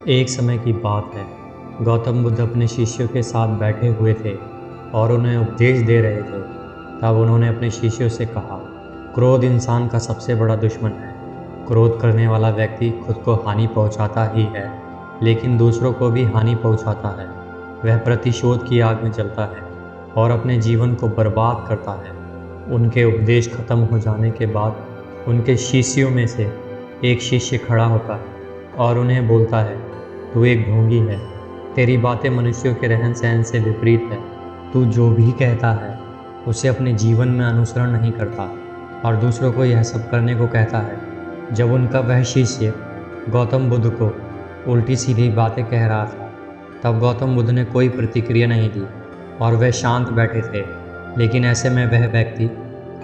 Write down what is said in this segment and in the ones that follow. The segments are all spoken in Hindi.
एक समय की बात है। गौतम बुद्ध अपने शिष्यों के साथ बैठे हुए थे और उन्हें उपदेश दे रहे थे। तब उन्होंने अपने शिष्यों से कहा, क्रोध इंसान का सबसे बड़ा दुश्मन है। क्रोध करने वाला व्यक्ति खुद को हानि पहुंचाता ही है, लेकिन दूसरों को भी हानि पहुंचाता है। वह प्रतिशोध की आग में जलता है और अपने जीवन को बर्बाद करता है। उनके उपदेश खत्म हो जाने के बाद उनके शिष्यों में से एक शिष्य खड़ा होता है और उन्हें बोलता है, तू एक ढोंगी है। तेरी बातें मनुष्यों के रहन सहन से विपरीत है। तू जो भी कहता है उसे अपने जीवन में अनुसरण नहीं करता और दूसरों को यह सब करने को कहता है। जब उनका वह शिष्य गौतम बुद्ध को उल्टी सीधी बातें कह रहा था, तब गौतम बुद्ध ने कोई प्रतिक्रिया नहीं दी और वह शांत बैठे थे। लेकिन ऐसे में वह व्यक्ति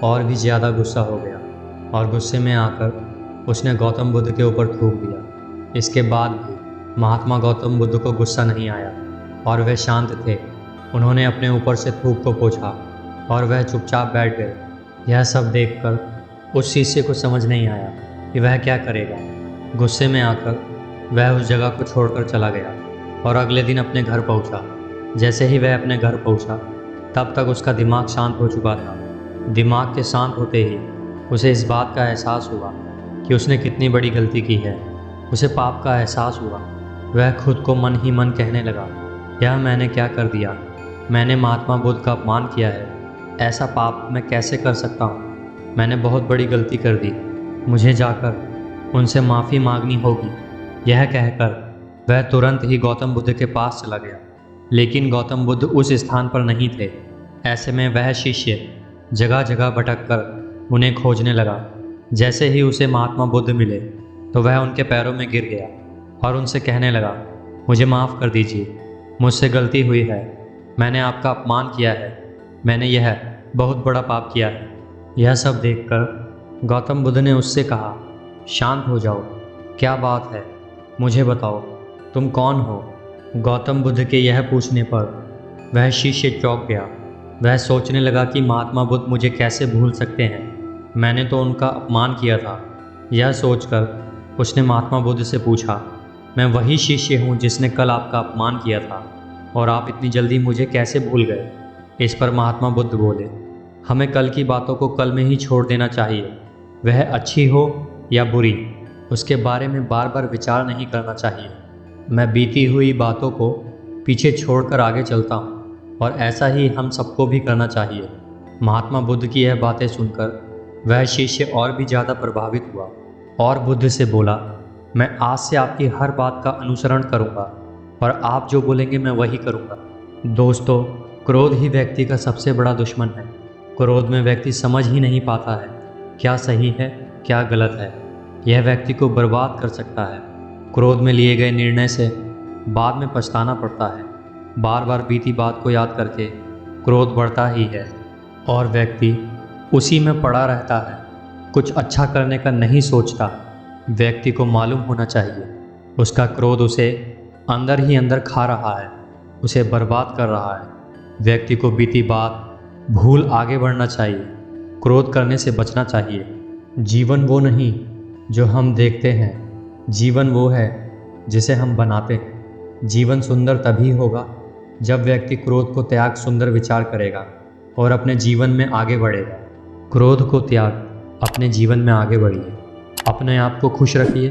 और भी ज़्यादा गुस्सा हो गया और गुस्से में आकर उसने गौतम बुद्ध के ऊपर थूक दिया। इसके बाद भी महात्मा गौतम बुद्ध को गुस्सा नहीं आया और वह शांत थे। उन्होंने अपने ऊपर से थूक को पोंछा और वह चुपचाप बैठ गए। यह सब देखकर उस शिष्य को समझ नहीं आया कि वह क्या करेगा। गुस्से में आकर वह उस जगह को छोड़कर चला गया और अगले दिन अपने घर पहुंचा। जैसे ही वह अपने घर पहुंचा, तब तक उसका दिमाग शांत हो चुका था। दिमाग के शांत होते ही उसे इस बात का एहसास हुआ कि उसने कितनी बड़ी गलती की है। उसे पाप का एहसास हुआ। वह खुद को मन ही मन कहने लगा, यह मैंने क्या कर दिया। मैंने महात्मा बुद्ध का अपमान किया है। ऐसा पाप मैं कैसे कर सकता हूँ। मैंने बहुत बड़ी गलती कर दी। मुझे जाकर उनसे माफ़ी मांगनी होगी। यह कहकर वह तुरंत ही गौतम बुद्ध के पास चला गया। लेकिन गौतम बुद्ध उस स्थान पर नहीं थे। ऐसे में वह शिष्य जगह जगह भटककर उन्हें खोजने लगा। जैसे ही उसे महात्मा बुद्ध मिले तो वह उनके पैरों में गिर गया और उनसे कहने लगा, मुझे माफ़ कर दीजिए, मुझसे गलती हुई है। मैंने आपका अपमान किया है। मैंने यह बहुत बड़ा पाप किया है। यह सब देखकर गौतम बुद्ध ने उससे कहा, शांत हो जाओ। क्या बात है, मुझे बताओ, तुम कौन हो। गौतम बुद्ध के यह पूछने पर वह शिष्य चौंक गया। वह सोचने लगा कि महात्मा बुद्ध मुझे कैसे भूल सकते हैं। मैंने तो उनका अपमान किया था। यह सोचकर उसने महात्मा बुद्ध से पूछा, मैं वही शिष्य हूँ जिसने कल आपका अपमान किया था, और आप इतनी जल्दी मुझे कैसे भूल गए। इस पर महात्मा बुद्ध बोले, हमें कल की बातों को कल में ही छोड़ देना चाहिए। वह अच्छी हो या बुरी, उसके बारे में बार बार विचार नहीं करना चाहिए। मैं बीती हुई बातों को पीछे छोड़कर आगे चलता हूँ और ऐसा ही हम सबको भी करना चाहिए। महात्मा बुद्ध की यह बातें सुनकर वह शिष्य और भी ज़्यादा प्रभावित हुआ और बुद्ध से बोला, मैं आज से आपकी हर बात का अनुसरण करूँगा और आप जो बोलेंगे मैं वही करूँगा। दोस्तों, क्रोध ही व्यक्ति का सबसे बड़ा दुश्मन है। क्रोध में व्यक्ति समझ ही नहीं पाता है क्या सही है क्या गलत है। यह व्यक्ति को बर्बाद कर सकता है। क्रोध में लिए गए निर्णय से बाद में पछताना पड़ता है। बार बार बीती बात को याद करके क्रोध बढ़ता ही है और व्यक्ति उसी में पड़ा रहता है। कुछ अच्छा करने का नहीं सोचता। व्यक्ति को मालूम होना चाहिए उसका क्रोध उसे अंदर ही अंदर खा रहा है, उसे बर्बाद कर रहा है। व्यक्ति को बीती बात भूल आगे बढ़ना चाहिए। क्रोध करने से बचना चाहिए। जीवन वो नहीं जो हम देखते हैं, जीवन वो है जिसे हम बनाते हैं। जीवन सुंदर तभी होगा जब व्यक्ति क्रोध को त्याग सुंदर विचार करेगा और अपने जीवन में आगे बढ़ेगा। क्रोध को त्याग अपने जीवन में आगे बढ़िए। अपने आप को खुश रखिए